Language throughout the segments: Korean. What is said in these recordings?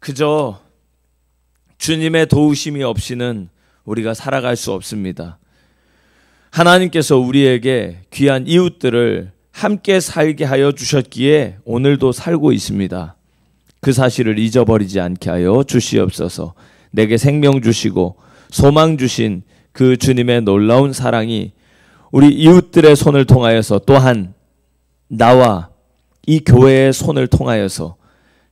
그저 주님의 도우심이 없이는 우리가 살아갈 수 없습니다. 하나님께서 우리에게 귀한 이웃들을 함께 살게 하여 주셨기에 오늘도 살고 있습니다. 그 사실을 잊어버리지 않게 하여 주시옵소서. 내게 생명 주시고 소망 주신 그 주님의 놀라운 사랑이 우리 이웃들의 손을 통하여서 또한 나와 이 교회의 손을 통하여서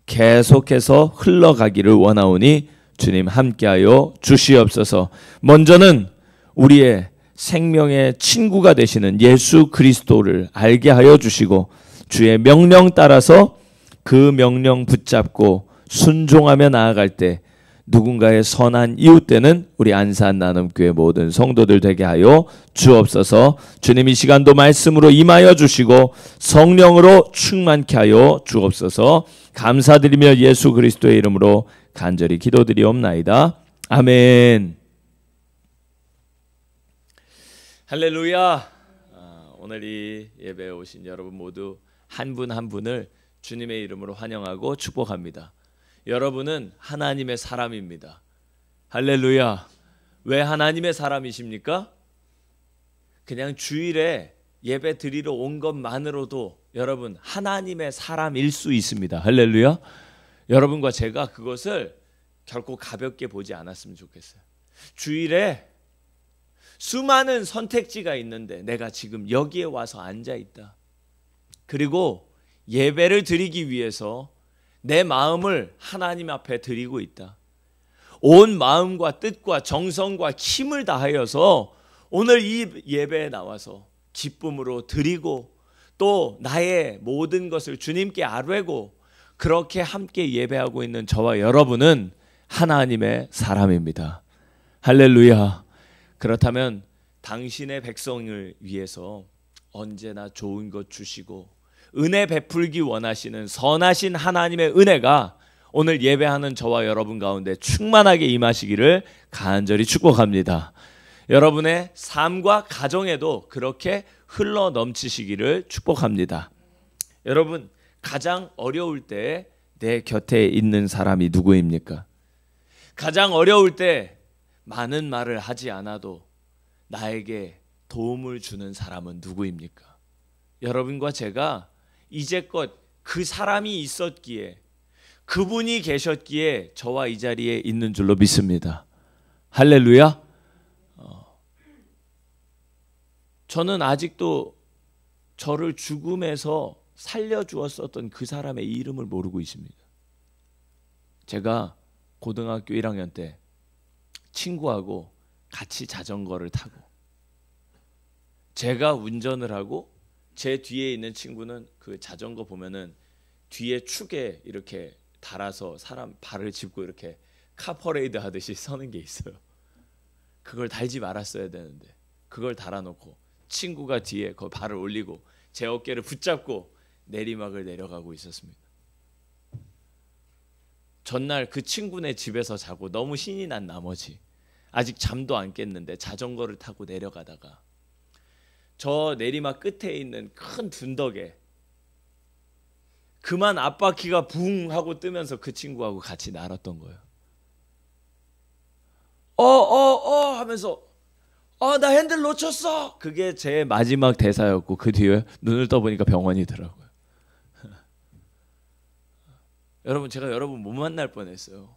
계속해서 흘러가기를 원하오니 주님 함께하여 주시옵소서. 먼저는 우리의 생명의 친구가 되시는 예수 그리스도를 알게 하여 주시고 주의 명령 따라서 그 명령 붙잡고 순종하며 나아갈 때 누군가의 선한 이웃되는 우리 안산 나눔교회 모든 성도들 되게 하여 주옵소서. 주님 이 시간도 말씀으로 임하여 주시고 성령으로 충만케 하여 주옵소서. 감사드리며 예수 그리스도의 이름으로 간절히 기도드리옵나이다. 아멘. 할렐루야. 오늘 이 예배에 오신 여러분 모두 한 분 한 분을 주님의 이름으로 환영하고 축복합니다. 여러분은 하나님의 사람입니다. 할렐루야. 왜 하나님의 사람이십니까? 그냥 주일에 예배 드리러 온 것만으로도 여러분 하나님의 사람일 수 있습니다. 할렐루야. 여러분과 제가 그것을 결코 가볍게 보지 않았으면 좋겠어요. 주일에 수많은 선택지가 있는데 내가 지금 여기에 와서 앉아 있다. 그리고 예배를 드리기 위해서 내 마음을 하나님 앞에 드리고 있다. 온 마음과 뜻과 정성과 힘을 다하여서 오늘 이 예배에 나와서 기쁨으로 드리고 또 나의 모든 것을 주님께 아뢰고 그렇게 함께 예배하고 있는 저와 여러분은 하나님의 사람입니다. 할렐루야. 그렇다면 당신의 백성을 위해서 언제나 좋은 것 주시고 은혜 베풀기 원하시는 선하신 하나님의 은혜가 오늘 예배하는 저와 여러분 가운데 충만하게 임하시기를 간절히 축복합니다. 여러분의 삶과 가정에도 그렇게 흘러 넘치시기를 축복합니다. 여러분 가장 어려울 때 내 곁에 있는 사람이 누구입니까? 가장 어려울 때 많은 말을 하지 않아도 나에게 도움을 주는 사람은 누구입니까? 여러분과 제가 이제껏 그 사람이 있었기에 그분이 계셨기에 저와 이 자리에 있는 줄로 믿습니다. 할렐루야. 저는 아직도 저를 죽음에서 살려주었었던 그 사람의 이름을 모르고 있습니다. 제가 고등학교 1학년 때 친구하고 같이 자전거를 타고 제가 운전을 하고 제 뒤에 있는 친구는 그 자전거 보면은 뒤에 축에 이렇게 달아서 사람 발을 짚고 이렇게 카퍼레이드 하듯이 서는 게 있어요. 그걸 달지 말았어야 되는데 그걸 달아놓고 친구가 뒤에 그 발을 올리고 제 어깨를 붙잡고 내리막을 내려가고 있었습니다. 전날 그 친구네 집에서 자고 너무 신이 난 나머지 아직 잠도 안 깼는데 자전거를 타고 내려가다가 저 내리막 끝에 있는 큰 둔덕에 그만 앞바퀴가 붕 하고 뜨면서 그 친구하고 같이 날았던 거예요. 하면서 나 핸들 놓쳤어. 그게 제 마지막 대사였고 그 뒤에 눈을 떠보니까 병원이더라고요. 여러분 제가 여러분 못 만날 뻔했어요.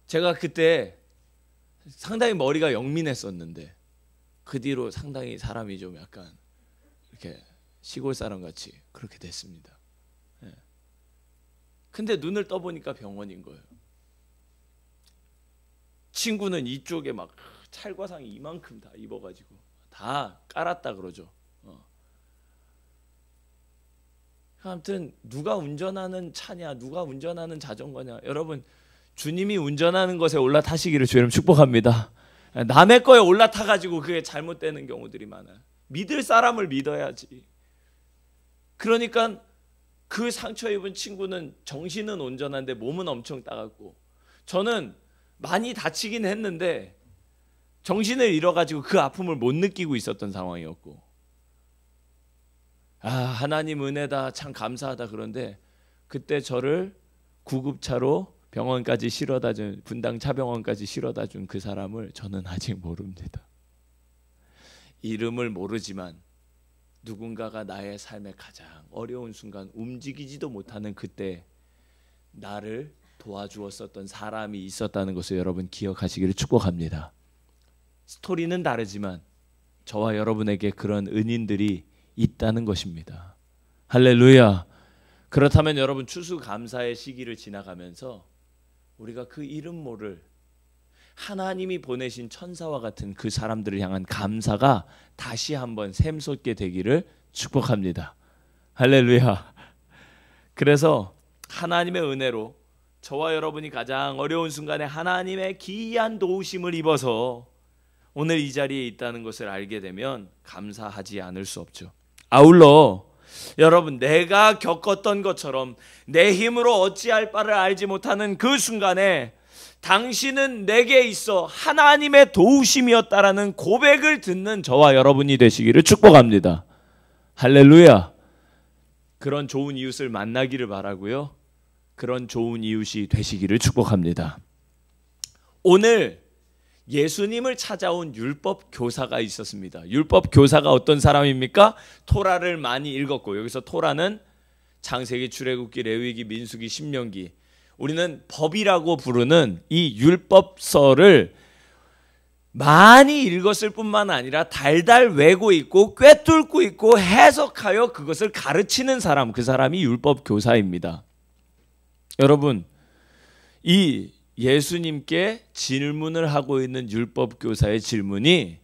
제가 그때 상당히 머리가 영민했었는데 그 뒤로 상당히 사람이 좀 약간 이렇게 시골 사람 같이 그렇게 됐습니다. 근데 눈을 떠보니까 병원인 거예요. 친구는 이쪽에 막 찰과상이 이만큼 다 입어가지고 다 깔았다 그러죠. 아무튼 누가 운전하는 차냐, 누가 운전하는 자전거냐, 여러분 주님이 운전하는 것에 올라타시기를 주님 축복합니다. 남의 거에 올라타가지고 그게 잘못되는 경우들이 많아요. 믿을 사람을 믿어야지. 그러니까 그 상처 입은 친구는 정신은 온전한데 몸은 엄청 따갑고 저는 많이 다치긴 했는데 정신을 잃어가지고 그 아픔을 못 느끼고 있었던 상황이었고 하나님 은혜다 참 감사하다. 그런데 그때 저를 구급차로 병원까지 실어다 준, 분당 차병원까지 실어다 준 그 사람을 저는 아직 모릅니다. 이름을 모르지만 누군가가 나의 삶의 가장 어려운 순간 움직이지도 못하는 그때 나를 도와주었었던 사람이 있었다는 것을 여러분 기억하시기를 축복합니다. 스토리는 다르지만 저와 여러분에게 그런 은인들이 있다는 것입니다. 할렐루야. 그렇다면 여러분 추수감사의 시기를 지나가면서 우리가 그 이름 모를 하나님이 보내신 천사와 같은 그 사람들을 향한 감사가 다시 한번 샘솟게 되기를 축복합니다. 할렐루야. 그래서 하나님의 은혜로 저와 여러분이 가장 어려운 순간에 하나님의 기이한 도우심을 입어서 오늘 이 자리에 있다는 것을 알게 되면 감사하지 않을 수 없죠. 아울러 여러분, 내가 겪었던 것처럼 내 힘으로 어찌할 바를 알지 못하는 그 순간에 당신은 내게 있어 하나님의 도우심이었다라는 고백을 듣는 저와 여러분이 되시기를 축복합니다. 할렐루야. 그런 좋은 이웃을 만나기를 바라고요. 그런 좋은 이웃이 되시기를 축복합니다. 오늘 예수님을 찾아온 율법 교사가 있었습니다. 율법 교사가 어떤 사람입니까? 토라를 많이 읽었고, 여기서 토라는 창세기, 출애굽기, 레위기, 민수기, 신명기, 우리는 법이라고 부르는 이 율법서를 많이 읽었을 뿐만 아니라 달달 외고 있고 꿰뚫고 있고 해석하여 그것을 가르치는 사람, 그 사람이 율법 교사입니다. 여러분, 이 예수님께 질문을 하고 있는 율법 교사의 질문이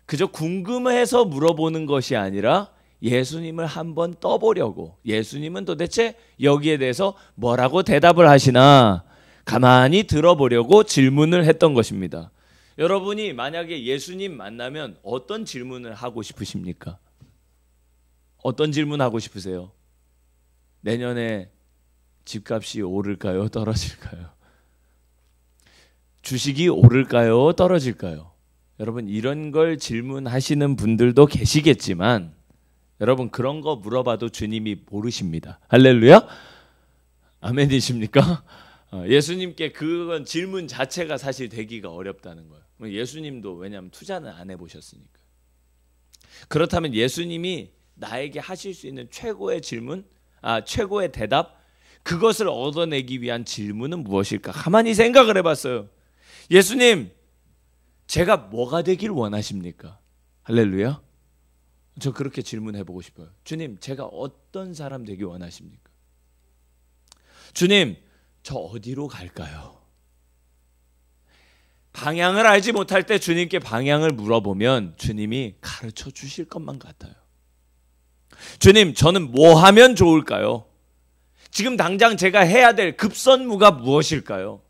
그저 궁금해서 물어보는 것이 아니라 예수님을 한번 떠보려고, 예수님은 도대체 여기에 대해서 뭐라고 대답을 하시나 가만히 들어보려고 질문을 했던 것입니다. 여러분이 만약에 예수님 만나면 어떤 질문을 하고 싶으십니까? 어떤 질문 하고 싶으세요? 내년에 집값이 오를까요? 떨어질까요? 주식이 오를까요? 떨어질까요? 여러분, 이런 걸 질문하시는 분들도 계시겠지만 여러분, 그런 거 물어봐도 주님이 모르십니다. 할렐루야? 아멘이십니까? 예수님께 그건 질문 자체가 사실 되기가 어렵다는 거예요. 예수님도 왜냐하면 투자는 안 해보셨으니까. 그렇다면 예수님이 나에게 하실 수 있는 최고의 질문, 최고의 대답, 그것을 얻어내기 위한 질문은 무엇일까? 가만히 생각을 해봤어요. 예수님, 제가 뭐가 되길 원하십니까? 할렐루야. 저 그렇게 질문해보고 싶어요. 주님, 제가 어떤 사람 되길 원하십니까? 주님, 저 어디로 갈까요? 방향을 알지 못할 때 주님께 방향을 물어보면 주님이 가르쳐 주실 것만 같아요. 주님, 저는 뭐 하면 좋을까요? 지금 당장 제가 해야 될 급선무가 무엇일까요?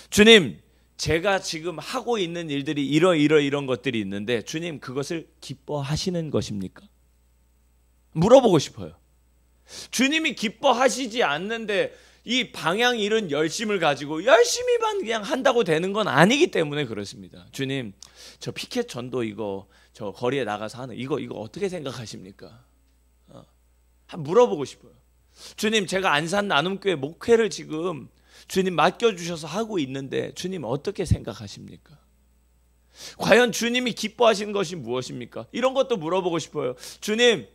주님, 제가 지금 하고 있는 일들이 이런 것들이 있는데 주님, 그것을 기뻐하시는 것입니까? 물어보고 싶어요. 주님이 기뻐하시지 않는데 이 방향 잃은 열심을 가지고 열심히만 그냥 한다고 되는 건 아니기 때문에 그렇습니다. 주님, 저 피켓 전도 이거 저 거리에 나가서 하는 이거 어떻게 생각하십니까? 물어보고 싶어요. 주님, 제가 안산 나눔교회 목회를 지금 주님 맡겨주셔서 하고 있는데 주님 어떻게 생각하십니까? 과연 주님이 기뻐하시는 것이 무엇입니까? 이런 것도 물어보고 싶어요. 주님,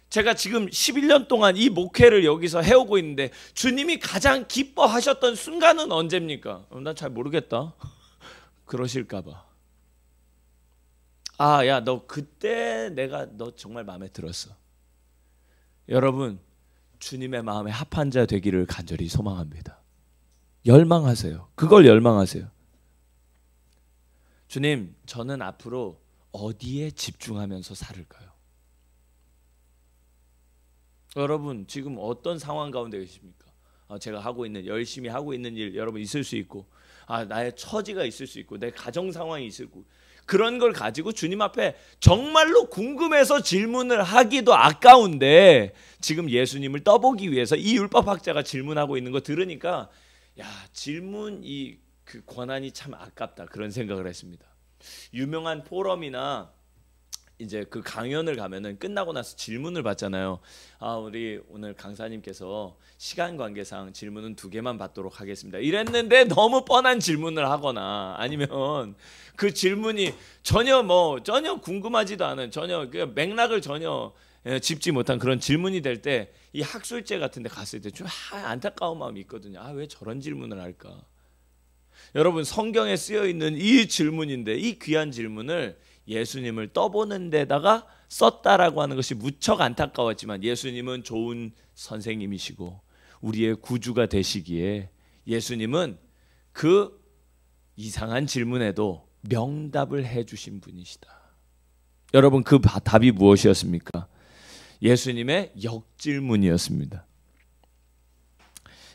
제가 지금 11년 동안 이 목회를 여기서 해오고 있는데 주님이 가장 기뻐하셨던 순간은 언제입니까? 난 잘 모르겠다. 그러실까 봐. 야, 너 그때 너 정말 마음에 들었어. 여러분, 주님의 마음에 합한 자 되기를 간절히 소망합니다. 열망하세요. 그걸 열망하세요. 주님, 저는 앞으로 어디에 집중하면서 살을까요? 여러분, 지금 어떤 상황 가운데 계십니까? 제가 하고 있는, 열심히 하고 있는 일 여러분 있을 수 있고, 나의 처지가 있을 수 있고, 내 가정 상황이 있을 수 있고, 그런 걸 가지고 주님 앞에 정말로 궁금해서 질문을 하기도 아까운데 지금 예수님을 떠보기 위해서 이 율법학자가 질문하고 있는 거 들으니까 질문 그 권한이 참 아깝다, 그런 생각을 했습니다. 유명한 포럼이나 이제 그 강연을 가면은 끝나고 나서 질문을 받잖아요. 우리 오늘 강사님께서 시간 관계상 질문은 2개만 받도록 하겠습니다. 이랬는데 너무 뻔한 질문을 하거나 아니면 그 질문이 전혀 궁금하지도 않은, 전혀 그 맥락을 전혀 짚지 못한 그런 질문이 될 때 이 학술제 같은 데 갔을 때 좀 안타까운 마음이 있거든요. 왜 저런 질문을 할까? 여러분, 성경에 쓰여 있는 이 질문인데, 이 귀한 질문을 예수님을 떠보는 데다가 썼다라고 하는 것이 무척 안타까웠지만, 예수님은 좋은 선생님이시고 우리의 구주가 되시기에 예수님은 그 이상한 질문에도 명답을 해주신 분이시다. 여러분, 그 답이 무엇이었습니까? 예수님의 역질문이었습니다.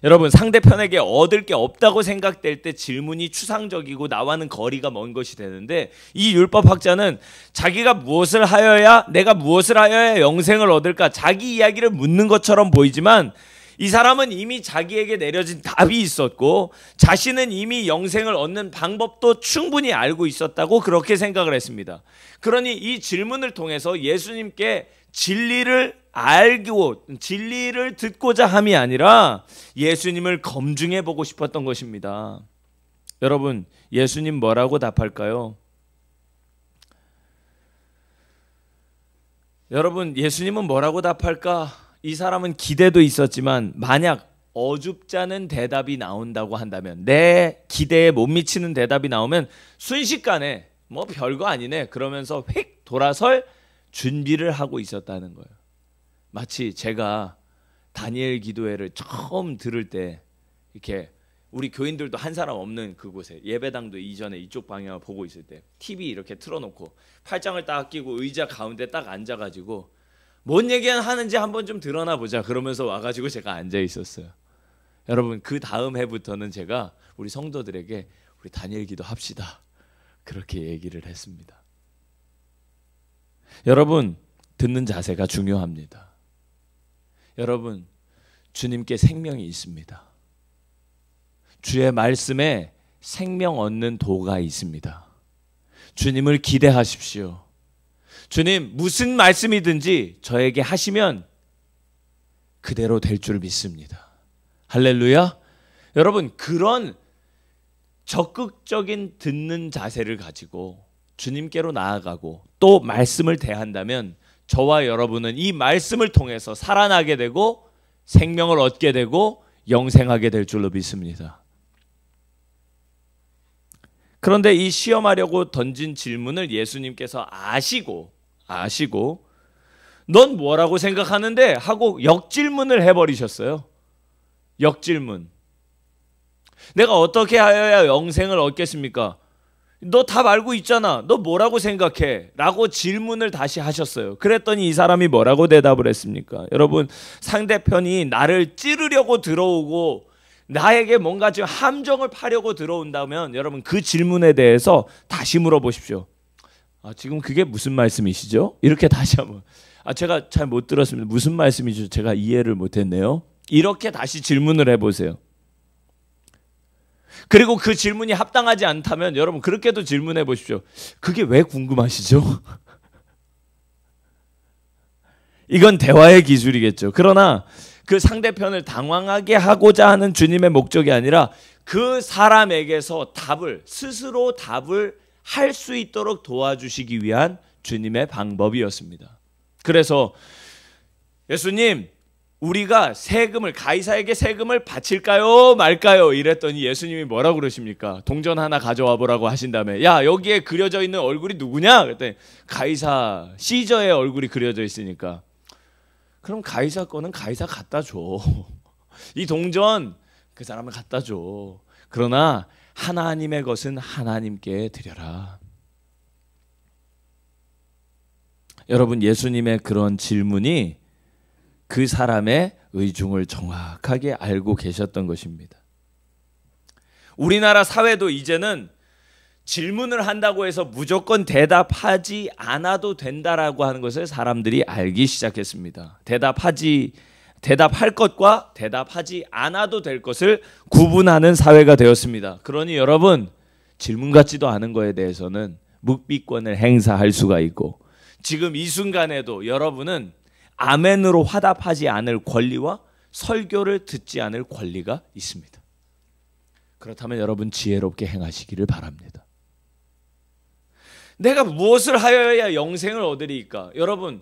여러분, 상대편에게 얻을 게 없다고 생각될 때 질문이 추상적이고 나와는 거리가 먼 것이 되는데, 이 율법학자는 자기가 무엇을 하여야, 내가 무엇을 하여야 영생을 얻을까, 자기 이야기를 묻는 것처럼 보이지만 이 사람은 이미 자기에게 내려진 답이 있었고 자신은 이미 영생을 얻는 방법도 충분히 알고 있었다고 그렇게 생각을 했습니다. 그러니 이 질문을 통해서 예수님께 진리를 알고 진리를 듣고자 함이 아니라 예수님을 검증해 보고 싶었던 것입니다. 여러분, 예수님 뭐라고 답할까요? 여러분, 예수님은 뭐라고 답할까? 이 사람은 기대도 있었지만 만약 어줍지 않은 대답이 나온다고 한다면, 내 기대에 못 미치는 대답이 나오면 순식간에 별거 아니네 그러면서 휙 돌아설 준비를 하고 있었다는 거예요. 마치 제가 다니엘 기도회를 처음 들을 때, 이렇게 우리 교인들도 한 사람 없는 그곳에, 예배당도 이전에 이쪽 방향을 보고 있을 때 TV 이렇게 틀어놓고 팔짱을 딱 끼고 의자 가운데 딱 앉아가지고 뭔 얘기 하는지 한번 좀 드러나 보자 그러면서 와가지고 제가 앉아 있었어요. 여러분, 그 다음 해부터는 제가 우리 성도들에게 우리 다니엘 기도 합시다 그렇게 얘기를 했습니다. 여러분, 듣는 자세가 중요합니다. 여러분, 주님께 생명이 있습니다. 주의 말씀에 생명 얻는 도가 있습니다. 주님을 기대하십시오. 주님, 무슨 말씀이든지 저에게 하시면 그대로 될 줄 믿습니다. 할렐루야. 여러분, 그런 적극적인 듣는 자세를 가지고 주님께로 나아가고 또 말씀을 대한다면 저와 여러분은 이 말씀을 통해서 살아나게 되고 생명을 얻게 되고 영생하게 될 줄로 믿습니다. 그런데 이 시험하려고 던진 질문을 예수님께서 아시고 넌 뭐라고 생각하는데? 하고 역질문을 해버리셨어요. 역질문. 내가 어떻게 하여야 영생을 얻겠습니까? 너 답 알고 있잖아. 너 뭐라고 생각해? 라고 질문을 다시 하셨어요. 그랬더니 이 사람이 뭐라고 대답을 했습니까? 여러분, 상대편이 나를 찌르려고 들어오고 나에게 뭔가 지금 함정을 파려고 들어온다면 여러분, 그 질문에 대해서 다시 물어보십시오. 지금 그게 무슨 말씀이시죠? 이렇게 다시 한번. 제가 잘 못 들었습니다. 무슨 말씀이죠? 제가 이해를 못했네요. 이렇게 다시 질문을 해보세요. 그리고 그 질문이 합당하지 않다면 여러분, 그렇게도 질문해 보십시오. 그게 왜 궁금하시죠? 이건 대화의 기술이겠죠. 그러나 그 상대편을 당황하게 하고자 하는 주님의 목적이 아니라 그 사람에게서 스스로 답을 할 수 있도록 도와주시기 위한 주님의 방법이었습니다. 그래서 예수님, 우리가 가이사에게 세금을 바칠까요 말까요? 이랬더니 예수님이 뭐라고 그러십니까? 동전 하나 가져와 보라고 하신 다음에, 야, 여기에 그려져 있는 얼굴이 누구냐? 그랬더니 가이사, 시저의 얼굴이 그려져 있으니까, 그럼 가이사 거는 가이사 갖다 줘. 이 동전 그 사람을 갖다 줘. 그러나 하나님의 것은 하나님께 드려라. 여러분, 예수님의 그런 질문이 그 사람의 의중을 정확하게 알고 계셨던 것입니다. 우리나라 사회도 이제는 질문을 한다고 해서 무조건 대답하지 않아도 된다라고 하는 것을 사람들이 알기 시작했습니다. 대답할 것과 대답하지 않아도 될 것을 구분하는 사회가 되었습니다. 그러니 여러분, 질문 같지도 않은 거에 대해서는 묵비권을 행사할 수가 있고, 지금 이 순간에도 여러분은 아멘으로 화답하지 않을 권리와 설교를 듣지 않을 권리가 있습니다. 그렇다면 여러분 지혜롭게 행하시기를 바랍니다. 내가 무엇을 하여야 영생을 얻으리까? 여러분,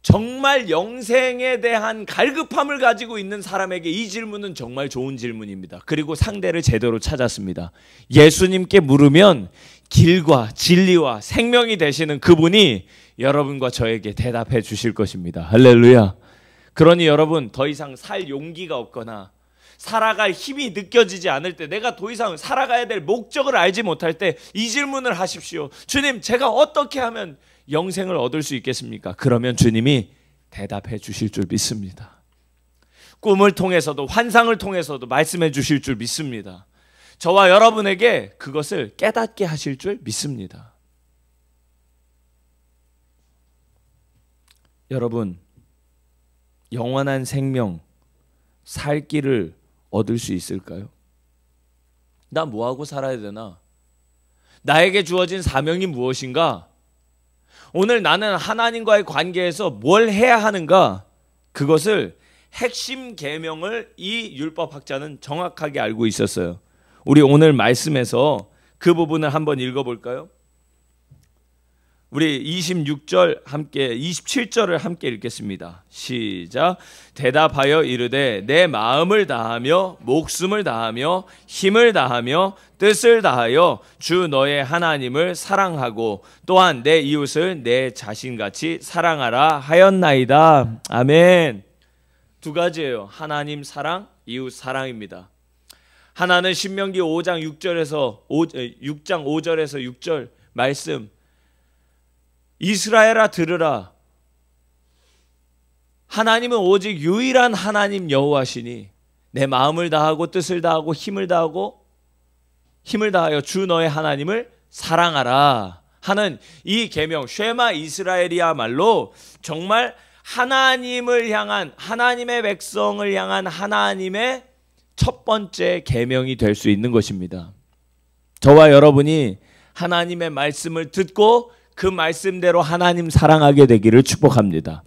정말 영생에 대한 갈급함을 가지고 있는 사람에게 이 질문은 정말 좋은 질문입니다. 그리고 상대를 제대로 찾았습니다. 예수님께 물으면 길과 진리와 생명이 되시는 그분이 여러분과 저에게 대답해 주실 것입니다. 할렐루야. 그러니 여러분, 더 이상 살 용기가 없거나 살아갈 힘이 느껴지지 않을 때, 내가 더 이상 살아가야 될 목적을 알지 못할 때 이 질문을 하십시오. 주님, 제가 어떻게 하면 영생을 얻을 수 있겠습니까? 그러면 주님이 대답해 주실 줄 믿습니다. 꿈을 통해서도 환상을 통해서도 말씀해 주실 줄 믿습니다. 저와 여러분에게 그것을 깨닫게 하실 줄 믿습니다. 여러분, 영원한 생명, 살 길을 얻을 수 있을까요? 나 뭐하고 살아야 되나? 나에게 주어진 사명이 무엇인가? 오늘 나는 하나님과의 관계에서 뭘 해야 하는가? 그것을 핵심 계명을 이 율법학자는 정확하게 알고 있었어요. 우리 오늘 말씀에서 그 부분을 한번 읽어볼까요? 우리 26절 함께 27절을 함께 읽겠습니다. 시작. 대답하여 이르되 내 마음을 다하며 목숨을 다하며 힘을 다하며 뜻을 다하여 주 너의 하나님을 사랑하고 또한 내 이웃을 내 자신같이 사랑하라 하였나이다. 아멘. 두 가지예요. 하나님 사랑, 이웃 사랑입니다. 하나는 신명기 5장 6장 5절에서 6절 말씀, 이스라엘아 들으라. 하나님은 오직 유일한 하나님 여호와시니 내 마음을 다하고 뜻을 다하고 힘을 다하여 주 너의 하나님을 사랑하라 하는 이 계명, 쉐마 이스라엘이야말로 정말 하나님을 향한, 하나님의 백성을 향한 하나님의 첫 번째 계명이 될 수 있는 것입니다. 저와 여러분이 하나님의 말씀을 듣고 그 말씀대로 하나님 사랑하게 되기를 축복합니다.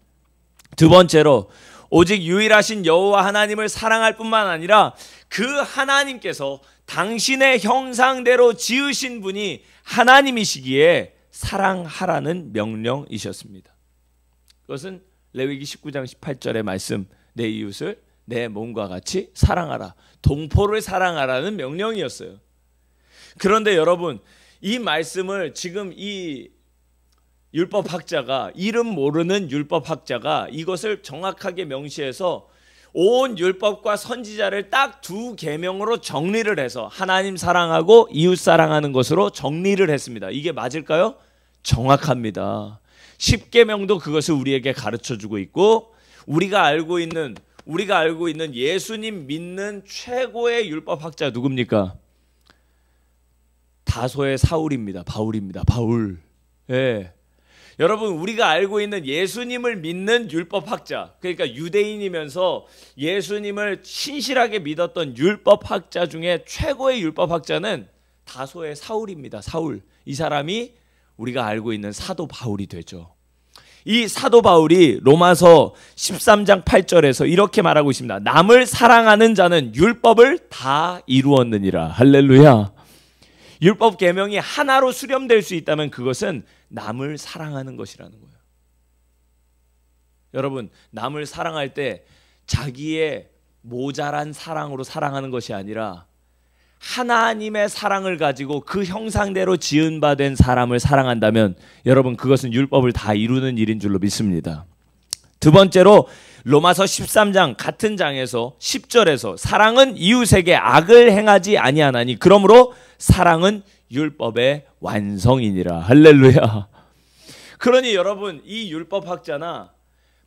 두 번째로, 오직 유일하신 여호와 하나님을 사랑할 뿐만 아니라 그 하나님께서 당신의 형상대로 지으신 분이 하나님이시기에 사랑하라는 명령이셨습니다. 그것은 레위기 19장 18절의 말씀, 내 이웃을 내 몸과 같이 사랑하라, 동포를 사랑하라는 명령이었어요. 그런데 여러분, 이 말씀을 지금 이 율법학자가, 이름 모르는 율법학자가 이것을 정확하게 명시해서 온 율법과 선지자를 딱 두 계명으로 정리를 해서 하나님 사랑하고 이웃 사랑하는 것으로 정리를 했습니다. 이게 맞을까요? 정확합니다. 10계명도 그것을 우리에게 가르쳐주고 있고, 우리가 알고 있는 예수님 믿는 최고의 율법학자 누굽니까? 다소의 사울입니다. 바울입니다. 바울. 예. 여러분, 우리가 알고 있는 예수님을 믿는 율법학자, 그러니까 유대인이면서 예수님을 신실하게 믿었던 율법학자 중에 최고의 율법학자는 다소의 사울입니다. 사울. 이 사람이 우리가 알고 있는 사도 바울이 되죠. 이 사도 바울이 로마서 13장 8절에서 이렇게 말하고 있습니다. 남을 사랑하는 자는 율법을 다 이루었느니라. 할렐루야. 율법 계명이 하나로 수렴될 수 있다면 그것은 남을 사랑하는 것이라는 거예요. 여러분, 남을 사랑할 때 자기의 모자란 사랑으로 사랑하는 것이 아니라 하나님의 사랑을 가지고 그 형상대로 지은 바 된 사람을 사랑한다면 여러분, 그것은 율법을 다 이루는 일인 줄로 믿습니다. 두 번째로, 로마서 13장 같은 장에서 10절에서 사랑은 이웃에게 악을 행하지 아니하나니 그러므로 사랑은 율법의 완성이니라. 할렐루야. 그러니 여러분, 이 율법학자나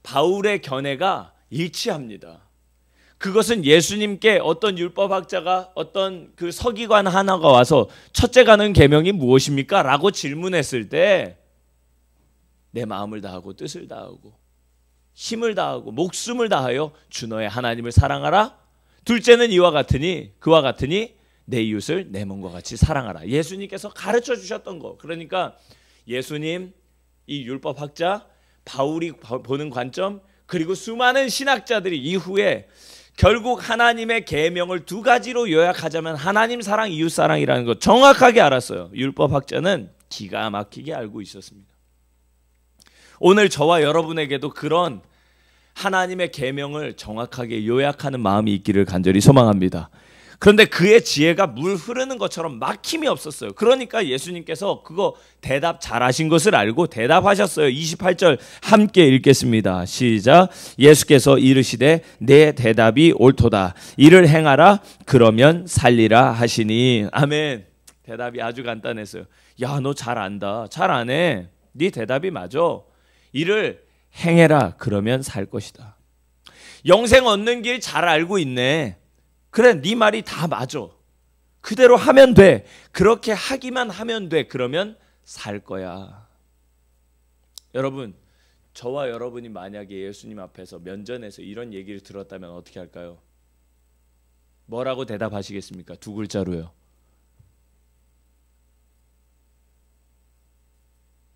바울의 견해가 일치합니다. 그것은 예수님께 어떤 율법학자가, 어떤 그 서기관 하나가 와서 첫째 가는 계명이 무엇입니까? 라고 질문했을 때 내 마음을 다하고 뜻을 다하고 힘을 다하고 목숨을 다하여 주 너의 하나님을 사랑하라. 둘째는 그와 같으니 내 이웃을 내 몸과 같이 사랑하라. 예수님께서 가르쳐 주셨던 거. 그러니까 예수님, 이 율법학자 바울이 보는 관점, 그리고 수많은 신학자들이 이후에 결국 하나님의 계명을 두 가지로 요약하자면 하나님 사랑, 이웃 사랑이라는 거 정확하게 알았어요. 율법학자는 기가 막히게 알고 있었습니다. 오늘 저와 여러분에게도 그런 하나님의 계명을 정확하게 요약하는 마음이 있기를 간절히 소망합니다. 그런데 그의 지혜가 물 흐르는 것처럼 막힘이 없었어요. 그러니까 예수님께서 그거 대답 잘하신 것을 알고 대답하셨어요. 28절 함께 읽겠습니다. 시작. 예수께서 이르시되 내 대답이 옳도다. 이를 행하라. 그러면 살리라 하시니. 아멘. 대답이 아주 간단했어요. 야, 너 잘 안다. 잘 안 해. 네 대답이 맞아. 이를 행해라. 그러면 살 것이다. 영생 얻는 길 잘 알고 있네. 그래, 네 말이 다 맞아. 그대로 하면 돼. 그렇게 하기만 하면 돼. 그러면 살 거야. 여러분, 저와 여러분이 만약에 예수님 앞에서 면전에서 이런 얘기를 들었다면 어떻게 할까요? 뭐라고 대답하시겠습니까? 두 글자로요.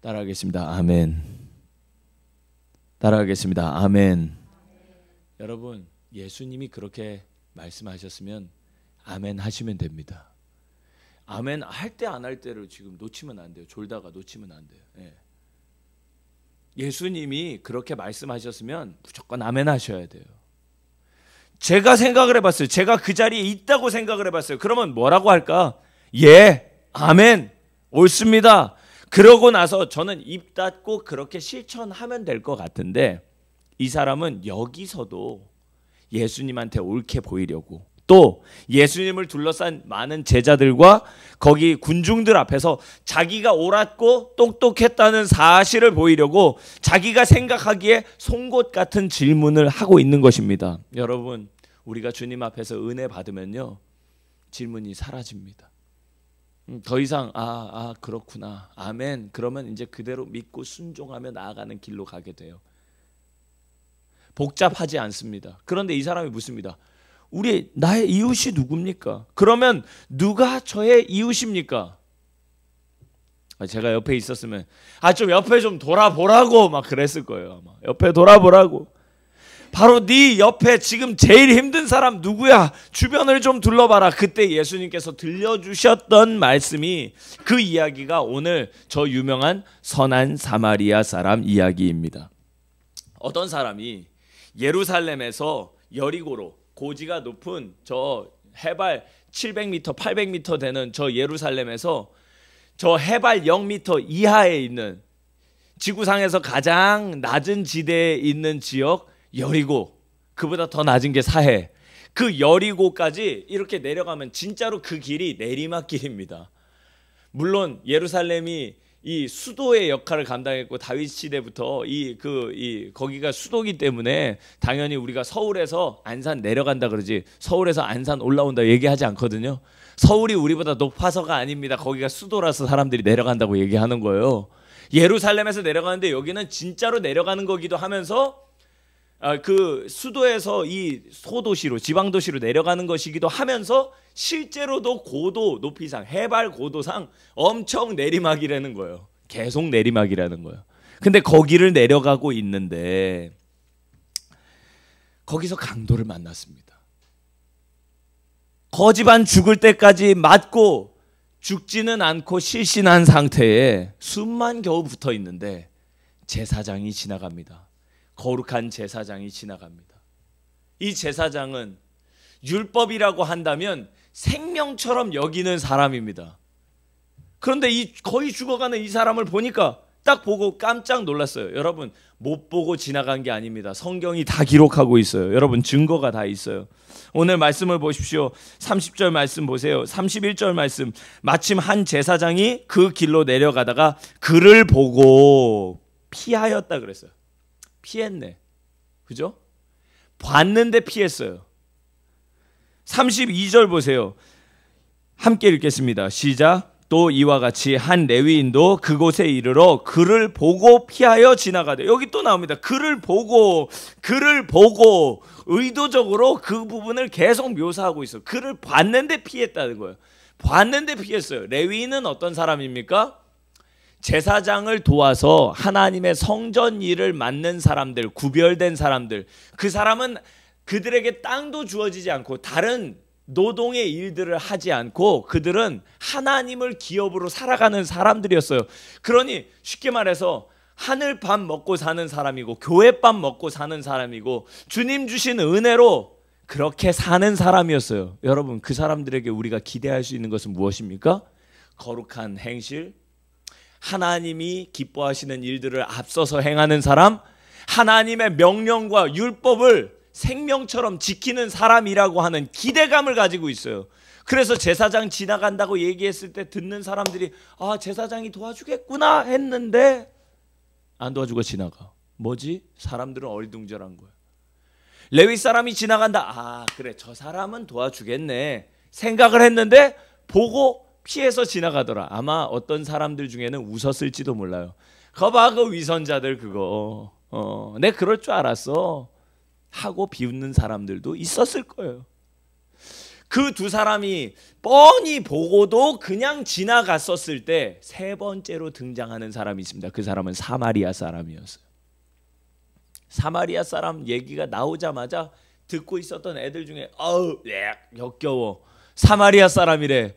따라하겠습니다. 아멘. 따라하겠습니다. 아멘. 여러분, 예수님이 그렇게 말씀하셨으면 아멘 하시면 됩니다. 아멘 할 때 안 할 때를 지금 놓치면 안 돼요. 졸다가 놓치면 안 돼요. 예. 예수님이 그렇게 말씀하셨으면 무조건 아멘 하셔야 돼요. 제가 생각을 해봤어요. 제가 그 자리에 있다고 생각을 해봤어요. 그러면 뭐라고 할까? 예, 아멘, 옳습니다. 그러고 나서 저는 입 닫고 그렇게 실천하면 될 것 같은데, 이 사람은 여기서도 예수님한테 옳게 보이려고, 또 예수님을 둘러싼 많은 제자들과 거기 군중들 앞에서 자기가 옳았고 똑똑했다는 사실을 보이려고 자기가 생각하기에 송곳 같은 질문을 하고 있는 것입니다. 여러분, 우리가 주님 앞에서 은혜 받으면요, 질문이 사라집니다. 더 이상 그렇구나, 아멘, 그러면 이제 그대로 믿고 순종하며 나아가는 길로 가게 돼요. 복잡하지 않습니다. 그런데 이 사람이 묻습니다. 나의 이웃이 누굽니까? 그러면 누가 저의 이웃입니까? 제가 옆에 있었으면 좀 옆에 좀 돌아보라고 막 그랬을 거예요. 아마. 옆에 돌아보라고. 바로 네 옆에 지금 제일 힘든 사람 누구야? 주변을 좀 둘러봐라. 그때 예수님께서 들려주셨던 말씀이, 그 이야기가 오늘 저 유명한 선한 사마리아 사람 이야기입니다. 어떤 사람이 예루살렘에서 여리고로, 고지가 높은 저 해발 700m, 800m 되는 저 예루살렘에서 저 해발 0m 이하에 있는, 지구상에서 가장 낮은 지대에 있는 지역 여리고, 그보다 더 낮은 게 사해, 그 여리고까지 이렇게 내려가면 진짜로 그 길이 내리막길입니다. 물론 예루살렘이 이 수도의 역할을 감당했고 다윗 시대부터 거기가 수도기 때문에 당연히 우리가 서울에서 안산 내려간다 그러지, 서울에서 안산 올라온다 얘기하지 않거든요. 서울이 우리보다 높아서가 아닙니다. 거기가 수도라서 사람들이 내려간다고 얘기하는 거예요. 예루살렘에서 내려가는데 여기는 진짜로 내려가는 거기도 하면서 그 수도에서 이 소도시로, 지방도시로 내려가는 것이기도 하면서 실제로도 고도 높이상, 해발 고도상 엄청 내리막이라는 거예요. 계속 내리막이라는 거예요. 근데 거기를 내려가고 있는데 거기서 강도를 만났습니다. 거지반 죽을 때까지 맞고 죽지는 않고 실신한 상태에 숨만 겨우 붙어 있는데 제사장이 지나갑니다. 거룩한 제사장이 지나갑니다. 이 제사장은 율법이라고 한다면 생명처럼 여기는 사람입니다. 그런데 이 거의 죽어가는 이 사람을 보니까 딱 보고 깜짝 놀랐어요. 여러분, 못 보고 지나간 게 아닙니다. 성경이 다 기록하고 있어요. 여러분, 증거가 다 있어요. 오늘 말씀을 보십시오. 30절 말씀 보세요. 31절 말씀. 마침 한 제사장이 그 길로 내려가다가 그를 보고 피하였다 그랬어요. 피했네. 그죠? 봤는데 피했어요. 32절 보세요. 함께 읽겠습니다. 시작. 또 이와 같이 한 레위인도 그곳에 이르러 그를 보고 피하여 지나가되. 여기 또 나옵니다. 그를 보고 의도적으로 그 부분을 계속 묘사하고 있어요. 그를 봤는데 피했다는 거예요. 봤는데 피했어요. 레위인은 어떤 사람입니까? 제사장을 도와서 하나님의 성전 일을 맡는 사람들, 구별된 사람들, 그 사람은 그들에게 땅도 주어지지 않고 다른 노동의 일들을 하지 않고 그들은 하나님을 기업으로 살아가는 사람들이었어요. 그러니 쉽게 말해서 하늘밥 먹고 사는 사람이고 교회밥 먹고 사는 사람이고 주님 주신 은혜로 그렇게 사는 사람이었어요. 여러분, 그 사람들에게 우리가 기대할 수 있는 것은 무엇입니까? 거룩한 행실, 하나님이 기뻐하시는 일들을 앞서서 행하는 사람, 하나님의 명령과 율법을 생명처럼 지키는 사람이라고 하는 기대감을 가지고 있어요. 그래서 제사장 지나간다고 얘기했을 때 듣는 사람들이 아, 제사장이 도와주겠구나 했는데 안 도와주고 지나가. 뭐지? 사람들은 어리둥절한 거야. 레위 사람이 지나간다. 아, 그래, 저 사람은 도와주겠네 생각을 했는데 보고 피해서 지나가더라. 아마 어떤 사람들 중에는 웃었을지도 몰라요. 거봐, 그 위선자들 그거. 내 그럴 줄 알았어 하고 비웃는 사람들도 있었을 거예요. 그 두 사람이 뻔히 보고도 그냥 지나갔었을 때 세 번째로 등장하는 사람이 있습니다. 그 사람은 사마리아 사람이었어요. 사마리아 사람 얘기가 나오자마자 듣고 있었던 애들 중에 아우, 역겨워. 사마리아 사람이래.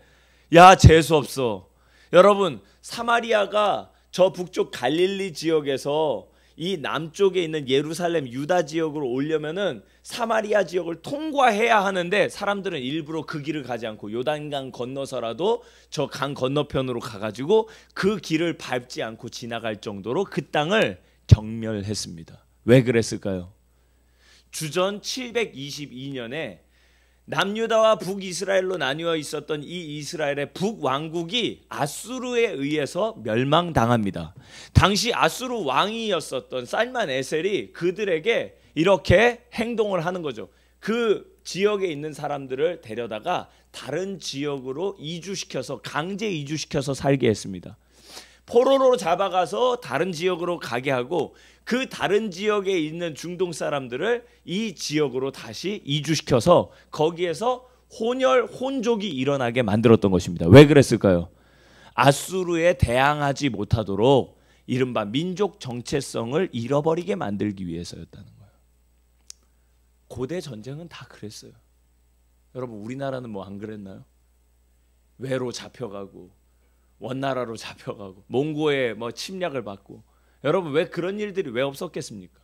야, 재수 없어. 여러분, 사마리아가 저 북쪽 갈릴리 지역에서 이 남쪽에 있는 예루살렘 유다 지역으로 오려면은 사마리아 지역을 통과해야 하는데 사람들은 일부러 그 길을 가지 않고 요단강 건너서라도 저 강 건너편으로 가가지고 그 길을 밟지 않고 지나갈 정도로 그 땅을 경멸했습니다. 왜 그랬을까요? 주전 722년에 남유다와 북이스라엘로 나뉘어 있었던 이 이스라엘의 북왕국이 아수르에 의해서 멸망당합니다. 당시 아수르 왕이었었던 살만에셀이 그들에게 이렇게 행동을 하는 거죠. 그 지역에 있는 사람들을 데려다가 다른 지역으로 이주시켜서 강제 이주시켜서 살게 했습니다. 포로로 잡아가서 다른 지역으로 가게 하고 그 다른 지역에 있는 중동 사람들을 이 지역으로 다시 이주시켜서 거기에서 혼혈, 혼족이 일어나게 만들었던 것입니다. 왜 그랬을까요? 아수르에 대항하지 못하도록 이른바 민족 정체성을 잃어버리게 만들기 위해서였다는 거예요. 고대 전쟁은 다 그랬어요. 여러분, 우리나라는 뭐 안 그랬나요? 외로 잡혀가고 원나라로 잡혀가고 몽고에 뭐 침략을 받고. 여러분, 왜 그런 일들이 왜 없었겠습니까?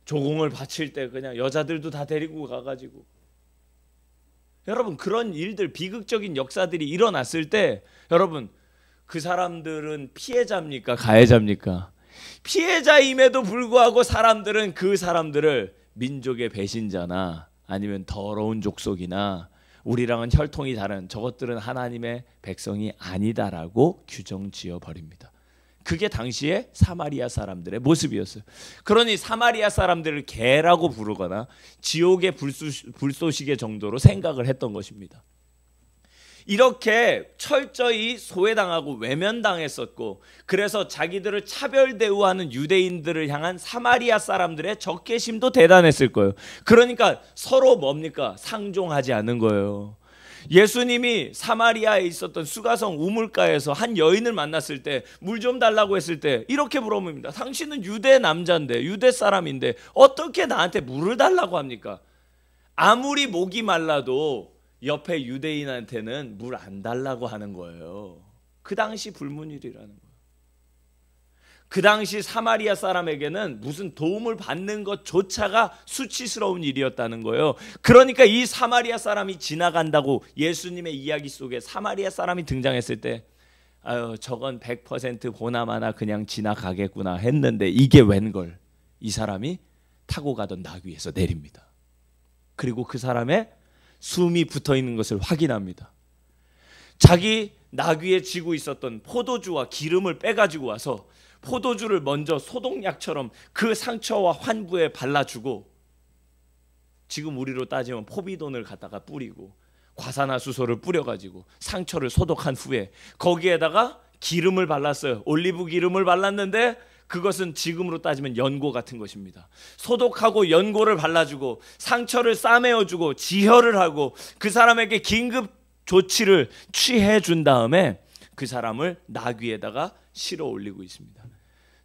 조공을 바칠 때 그냥 여자들도 다 데리고 가가지고. 여러분, 그런 일들, 비극적인 역사들이 일어났을 때 여러분, 그 사람들은 피해자입니까? 가해자입니까? 피해자임에도 불구하고 사람들은 그 사람들을 민족의 배신자나 아니면 더러운 족속이나 우리랑은 혈통이 다른 저것들은 하나님의 백성이 아니다라고 규정 지어버립니다. 그게 당시에 사마리아 사람들의 모습이었어요. 그러니 사마리아 사람들을 개라고 부르거나 지옥의 불쏘시개 정도로 생각을 했던 것입니다. 이렇게 철저히 소외당하고 외면당했었고, 그래서 자기들을 차별 대우하는 유대인들을 향한 사마리아 사람들의 적개심도 대단했을 거예요. 그러니까 서로 뭡니까? 상종하지 않는 거예요. 예수님이 사마리아에 있었던 수가성 우물가에서 한 여인을 만났을 때 물 좀 달라고 했을 때 이렇게 물어봅니다. 당신은 유대 남자인데, 유대 사람인데 어떻게 나한테 물을 달라고 합니까? 아무리 목이 말라도 옆에 유대인한테는 물 안 달라고 하는 거예요. 그 당시 불문율이라는 거예요. 그 당시 사마리아 사람에게는 무슨 도움을 받는 것조차가 수치스러운 일이었다는 거예요. 그러니까 이 사마리아 사람이 지나간다고 예수님의 이야기 속에 사마리아 사람이 등장했을 때 아유, 저건 100% 보나마나 그냥 지나가겠구나 했는데 이게 웬걸? 이 사람이 타고 가던 나귀에서 내립니다. 그리고 그 사람의 숨이 붙어있는 것을 확인합니다. 자기 나귀에 쥐고 있었던 포도주와 기름을 빼가지고 와서 포도주를 먼저 소독약처럼 그 상처와 환부에 발라주고, 지금 우리로 따지면 포비돈을 갖다가 뿌리고 과산화수소를 뿌려가지고 상처를 소독한 후에 거기에다가 기름을 발랐어요. 올리브 기름을 발랐는데 그것은 지금으로 따지면 연고 같은 것입니다. 소독하고 연고를 발라주고 상처를 싸매어주고 지혈을 하고 그 사람에게 긴급 조치를 취해준 다음에 그 사람을 나귀에다가 실어 올리고 있습니다.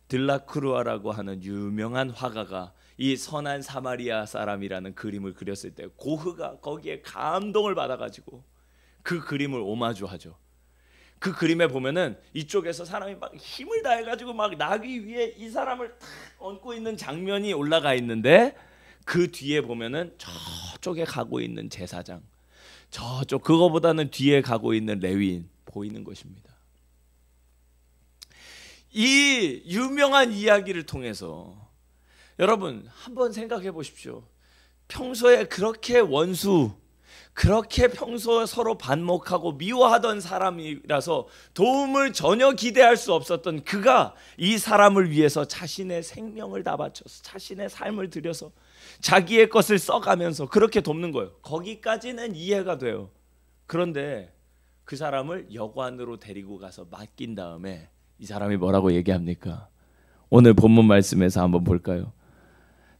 들라크루아라고 하는 유명한 화가가 이 선한 사마리아 사람이라는 그림을 그렸을 때 고흐가 거기에 감동을 받아가지고 그 그림을 오마주하죠. 그 그림에 보면은 이쪽에서 사람이 막 힘을 다해가지고 막 나귀 위에 이 사람을 탁 얹고 있는 장면이 올라가 있는데 그 뒤에 보면은 저쪽에 가고 있는 제사장, 저쪽 그거보다는 뒤에 가고 있는 레위인 보이는 것입니다. 이 유명한 이야기를 통해서 여러분 한번 생각해 보십시오. 평소에 그렇게 그렇게 평소에 서로 반목하고 미워하던 사람이라서 도움을 전혀 기대할 수 없었던 그가 이 사람을 위해서 자신의 생명을 다 바쳐서 자신의 삶을 들여서 자기의 것을 써가면서 그렇게 돕는 거예요. 거기까지는 이해가 돼요. 그런데 그 사람을 여관으로 데리고 가서 맡긴 다음에 이 사람이 뭐라고 얘기합니까? 오늘 본문 말씀에서 한번 볼까요?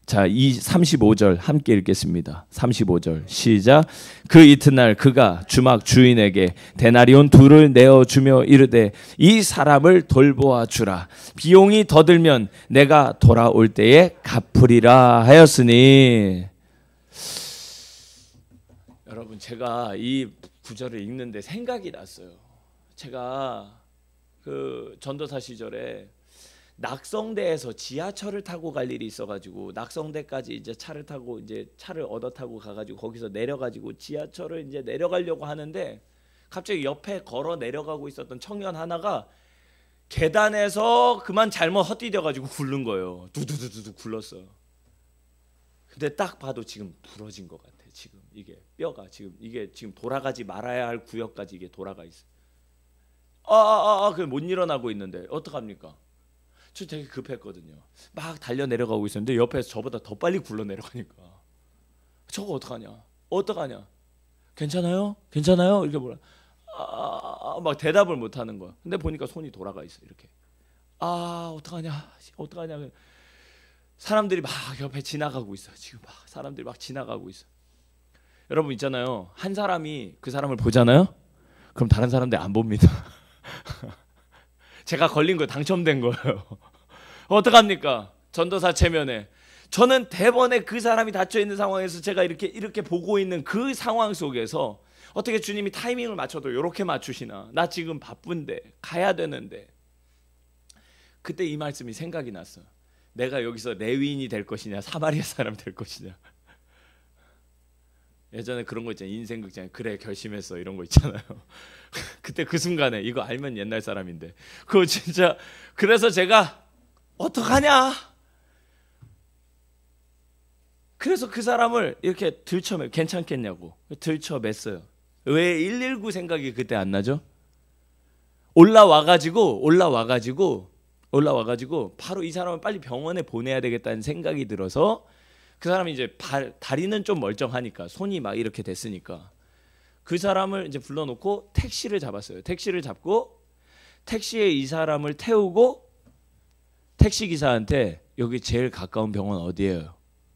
자, 이 35절 함께 읽겠습니다. 35절 시작. 그 이튿날 그가 주막 주인에게 데나리온 2를 내어주며 이르되 이 사람을 돌보아 주라. 비용이 더 들면 내가 돌아올 때에 갚으리라 하였으니. 여러분 제가 이 구절을 읽는데 생각이 났어요. 제가 그 전도사 시절에 낙성대에서 지하철을 타고 갈 일이 있어가지고 낙성대까지 이제 차를 타고 이제 차를 얻어 타고 가가지고 거기서 내려가지고 지하철을 이제 내려가려고 하는데 갑자기 옆에 걸어 내려가고 있었던 청년 하나가 계단에서 그만 잘못 헛디뎌가지고 굴른 거예요. 두두두두 굴렀어. 근데 딱 봐도 지금 부러진 것 같아. 지금 이게 뼈가 이게 지금 돌아가지 말아야 할 구역까지 이게 돌아가 있어. 그게 못 일어나고 있는데 어떡합니까? 저 되게 급했거든요. 막 달려 내려가고 있었는데 옆에서 저보다 더 빨리 굴러 내려가니까 저거 어떡하냐? 괜찮아요? 이렇게 뭐라 막 대답을 못 하는 거야. 근데 보니까 손이 돌아가 있어. 이렇게 어떡하냐? 사람들이 막 옆에 지나가고 있어. 지금 막 사람들이 막 지나가고 있어. 여러분 있잖아요. 한 사람이 그 사람을 보잖아요. 그럼 다른 사람들 안 봅니다. 제가 걸린 거 당첨된 거예요. 어떡합니까? 전도사 체면에 저는 대번에 그 사람이 닫혀 있는 상황에서 제가 이렇게 보고 있는 그 상황 속에서 어떻게 주님이 타이밍을 맞춰도 이렇게 맞추시나? 나 지금 바쁜데 가야 되는데. 그때 이 말씀이 생각이 났어. 내가 여기서 레위인이 될 것이냐 사마리아 사람 될 것이냐. 예전에 그런 거 있잖아요. 인생 극장에 그래 결심했어 이런 거 있잖아요. 그때 그 순간에 이거 알면 옛날 사람인데 그거 진짜. 그래서 제가 어떡하냐. 그래서 그 사람을 이렇게 들쳐매 괜찮겠냐고 들쳐맸어요. 왜 119 생각이 그때 안 나죠? 올라와가지고 바로 이 사람을 빨리 병원에 보내야 되겠다는 생각이 들어서 그 사람이 이제 다리는 좀 멀쩡하니까 손이 막 이렇게 됐으니까 그 사람을 이제 불러놓고 택시를 잡았어요. 택시를 잡고 택시에 이 사람을 태우고 택시 기사한테 여기 제일 가까운 병원 어디예요?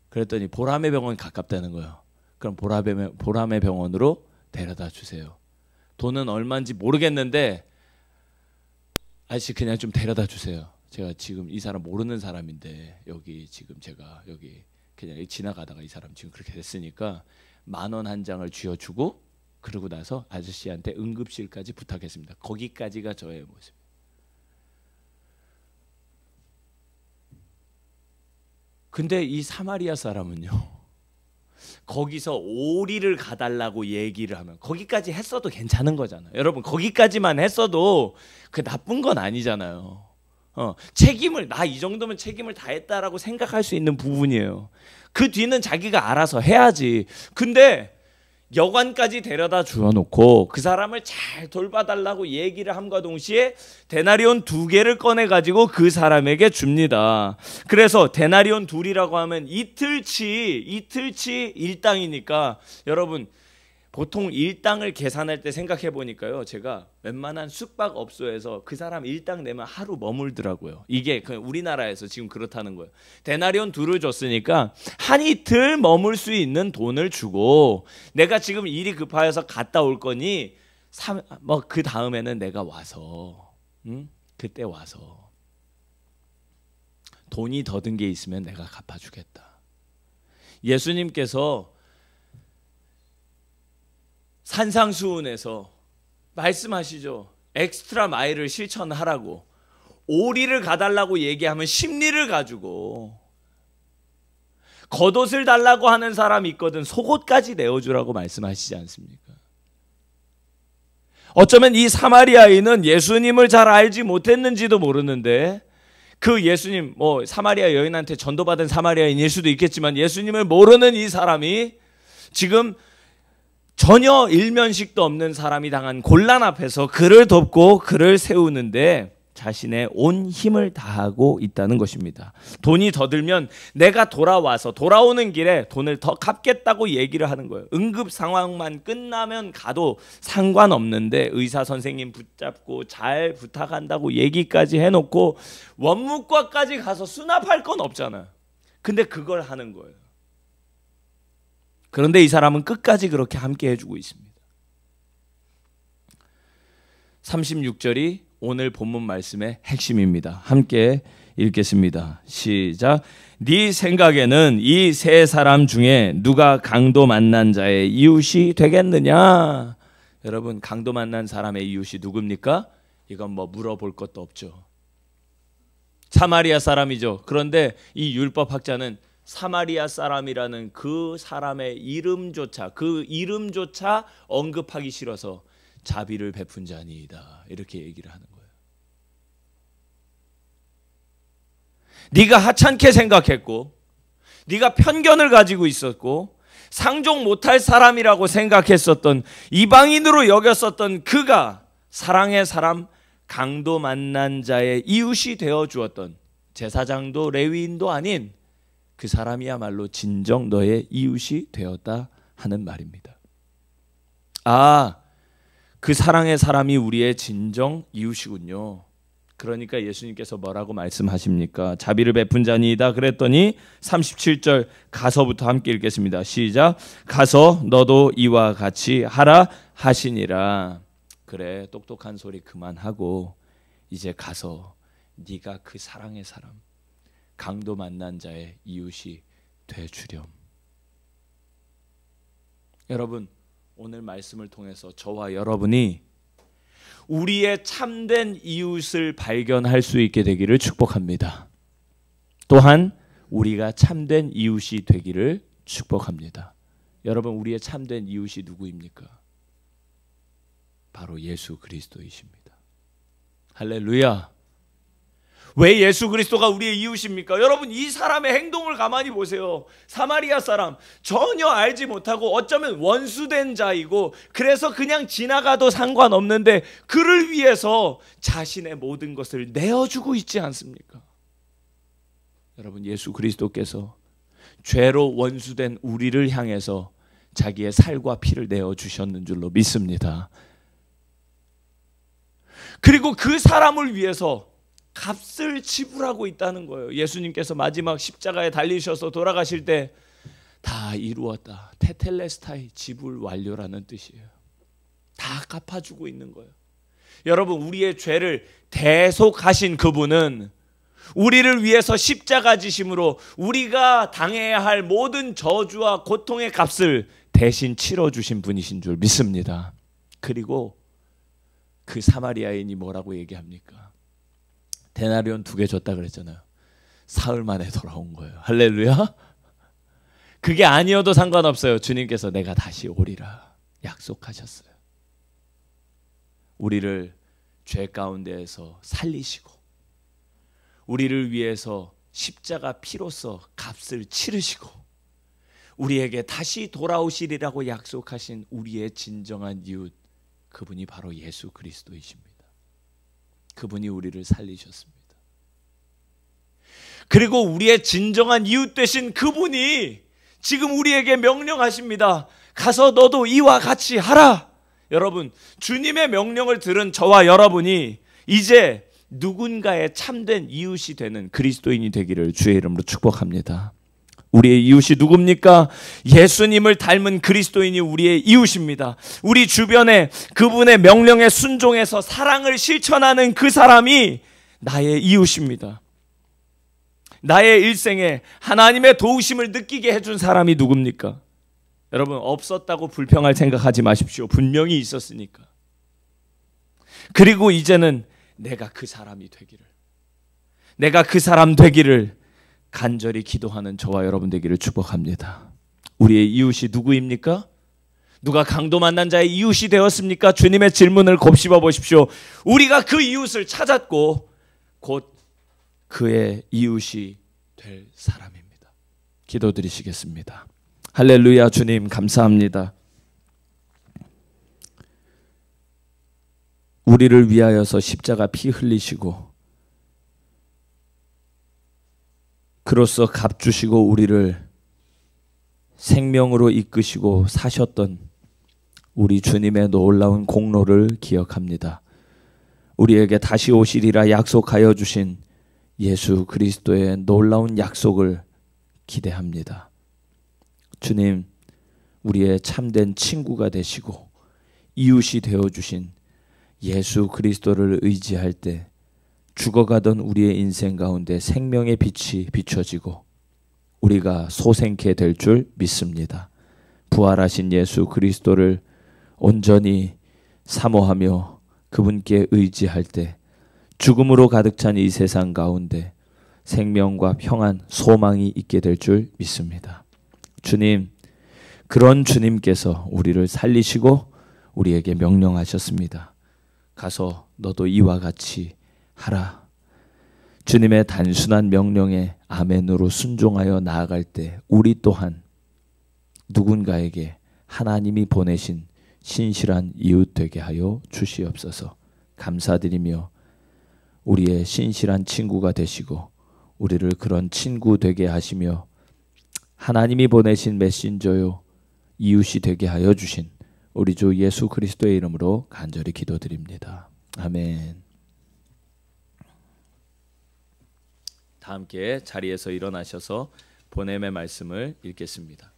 그랬더니 보라매 병원 가깝다는 거예요. 그럼 보라매 병원으로 데려다 주세요. 돈은 얼마인지 모르겠는데 아저씨 그냥 좀 데려다 주세요. 제가 지금 이 사람 모르는 사람인데 여기 지금 제가 여기 그냥 지나가다가 이 사람 지금 그렇게 됐으니까 10,000원 한 장을 쥐어주고 그러고 나서 아저씨한테 응급실까지 부탁했습니다. 거기까지가 저의 모습. 근데 이 사마리아 사람은요. 거기서 오리를 가달라고 얘기를 하면 거기까지 했어도 괜찮은 거잖아요. 여러분 거기까지만 했어도 그 나쁜 건 아니잖아요. 책임을 나 이 정도면 책임을 다했다라고 생각할 수 있는 부분이에요. 그 뒤는 자기가 알아서 해야지. 근데 여관까지 데려다 주어놓고 그 사람을 잘 돌봐달라고 얘기를 함과 동시에 데나리온 2개를 꺼내가지고 그 사람에게 줍니다. 그래서 데나리온 2이라고 하면 이틀치 일당이니까 여러분 보통 일당을 계산할 때 생각해 보니까요. 제가 웬만한 숙박업소에서 그 사람 일당 내면 하루 머물더라고요. 이게 우리나라에서 지금 그렇다는 거예요. 데나리온 2를 줬으니까 한 이틀 머물 수 있는 돈을 주고 내가 지금 일이 급하여서 갔다 올 거니 그 다음에는 내가 와서 그때 와서 돈이 더 든 게 있으면 내가 갚아주겠다. 예수님께서 산상수훈에서 말씀하시죠. 엑스트라 마일을 실천하라고. 오리를 가달라고 얘기하면 10리를 가지고, 겉옷을 달라고 하는 사람이 있거든 속옷까지 내어주라고 말씀하시지 않습니까? 어쩌면 이 사마리아인은 예수님을 잘 알지 못했는지도 모르는데, 그 예수님, 사마리아 여인한테 전도받은 사마리아인일 수도 있겠지만 예수님을 모르는 이 사람이 지금 전혀 일면식도 없는 사람이 당한 곤란 앞에서 그를 돕고 그를 세우는데 자신의 온 힘을 다하고 있다는 것입니다. 돈이 더 들면 내가 돌아와서 돌아오는 길에 돈을 더 갚겠다고 얘기를 하는 거예요. 응급 상황만 끝나면 가도 상관없는데 의사 선생님 붙잡고 잘 부탁한다고 얘기까지 해놓고 원무과까지 가서 수납할 건 없잖아요. 근데 그걸 하는 거예요. 그런데 이 사람은 끝까지 그렇게 함께 해주고 있습니다. 36절이 오늘 본문 말씀의 핵심입니다. 함께 읽겠습니다. 시작. 네 생각에는 이 세 사람 중에 누가 강도 만난 자의 이웃이 되겠느냐? 여러분, 강도 만난 사람의 이웃이 누굽니까? 이건 물어볼 것도 없죠. 사마리아 사람이죠. 그런데 이 율법학자는 사마리아 사람이라는 그 사람의 이름조차 언급하기 싫어서 자비를 베푼 자니이다, 이렇게 얘기를 하는 거예요. 네가 하찮게 생각했고 네가 편견을 가지고 있었고 상종 못할 사람이라고 생각했었던, 이방인으로 여겼었던 그가 사랑의 사람, 강도 만난 자의 이웃이 되어 주었던, 제사장도 레위인도 아닌 그 사람이야말로 진정 너의 이웃이 되었다 하는 말입니다. 그 사랑의 사람이 우리의 진정 이웃이군요. 그러니까 예수님께서 뭐라고 말씀하십니까? 자비를 베푼 자니이다 그랬더니 37절 가서부터 함께 읽겠습니다. 시작. 가서 너도 이와 같이 하라 하시니라. 그래, 똑똑한 소리 그만하고 이제 가서 네가 그 사랑의 사람, 강도 만난 자의 이웃이 되주렴. 여러분, 오늘 말씀을 통해서 저와 여러분이 우리의 참된 이웃을 발견할 수 있게 되기를 축복합니다. 또한 우리가 참된 이웃이 되기를 축복합니다. 여러분, 우리의 참된 이웃이 누구입니까? 바로 예수 그리스도이십니다. 할렐루야. 왜 예수 그리스도가 우리의 이웃입니까? 여러분, 이 사람의 행동을 가만히 보세요. 사마리아 사람, 전혀 알지 못하고 어쩌면 원수된 자이고 그래서 그냥 지나가도 상관없는데 그를 위해서 자신의 모든 것을 내어주고 있지 않습니까? 여러분, 예수 그리스도께서 죄로 원수된 우리를 향해서 자기의 살과 피를 내어주셨는 줄로 믿습니다. 그리고 그 사람을 위해서 값을 지불하고 있다는 거예요. 예수님께서 마지막 십자가에 달리셔서 돌아가실 때 다 이루었다, 테텔레스타이, 지불 완료라는 뜻이에요. 다 갚아주고 있는 거예요. 여러분, 우리의 죄를 대속하신 그분은 우리를 위해서 십자가 지심으로 우리가 당해야 할 모든 저주와 고통의 값을 대신 치러주신 분이신 줄 믿습니다. 그리고 그 사마리아인이 뭐라고 얘기합니까? 데나리온 2개 줬다 그랬잖아요. 사흘 만에 돌아온 거예요. 할렐루야. 그게 아니어도 상관없어요. 주님께서 내가 다시 오리라 약속하셨어요. 우리를 죄 가운데에서 살리시고 우리를 위해서 십자가 피로써 값을 치르시고 우리에게 다시 돌아오시리라고 약속하신 우리의 진정한 이웃, 그분이 바로 예수 그리스도이십니다. 그분이 우리를 살리셨습니다. 그리고 우리의 진정한 이웃 되신 그분이 지금 우리에게 명령하십니다. 가서 너도 이와 같이 하라. 여러분, 주님의 명령을 들은 저와 여러분이 이제 누군가의 참된 이웃이 되는 그리스도인이 되기를 주의 이름으로 축복합니다. 우리의 이웃이 누굽니까? 예수님을 닮은 그리스도인이 우리의 이웃입니다. 우리 주변에 그분의 명령에 순종해서 사랑을 실천하는 그 사람이 나의 이웃입니다. 나의 일생에 하나님의 도우심을 느끼게 해준 사람이 누굽니까? 여러분, 없었다고 불평할 생각하지 마십시오. 분명히 있었으니까. 그리고 이제는 내가 그 사람이 되기를, 내가 그 사람 되기를 간절히 기도하는 저와 여러분 되기를 축복합니다. 우리의 이웃이 누구입니까? 누가 강도 만난 자의 이웃이 되었습니까? 주님의 질문을 곱씹어 보십시오. 우리가 그 이웃을 찾았고 곧 그의 이웃이 될 사람입니다. 기도드리시겠습니다. 할렐루야. 주님 감사합니다. 우리를 위하여서 십자가 피 흘리시고 그로써 값 주시고 우리를 생명으로 이끄시고 사셨던 우리 주님의 놀라운 공로를 기억합니다. 우리에게 다시 오시리라 약속하여 주신 예수 그리스도의 놀라운 약속을 기대합니다. 주님, 우리의 참된 친구가 되시고 이웃이 되어주신 예수 그리스도를 의지할 때 죽어가던 우리의 인생 가운데 생명의 빛이 비춰지고 우리가 소생케 될 줄 믿습니다. 부활하신 예수 그리스도를 온전히 사모하며 그분께 의지할 때 죽음으로 가득 찬 이 세상 가운데 생명과 평안, 소망이 있게 될 줄 믿습니다. 주님, 그런 주님께서 우리를 살리시고 우리에게 명령하셨습니다. 가서 너도 이와 같이 하라. 주님의 단순한 명령에 아멘으로 순종하여 나아갈 때 우리 또한 누군가에게 하나님이 보내신 신실한 이웃 되게 하여 주시옵소서. 감사드리며 우리의 신실한 친구가 되시고 우리를 그런 친구 되게 하시며 하나님이 보내신 메신저요 이웃이 되게 하여 주신 우리 주 예수 그리스도의 이름으로 간절히 기도드립니다. 아멘. 다 함께 자리에서 일어나셔서 보냄의 말씀을 읽겠습니다.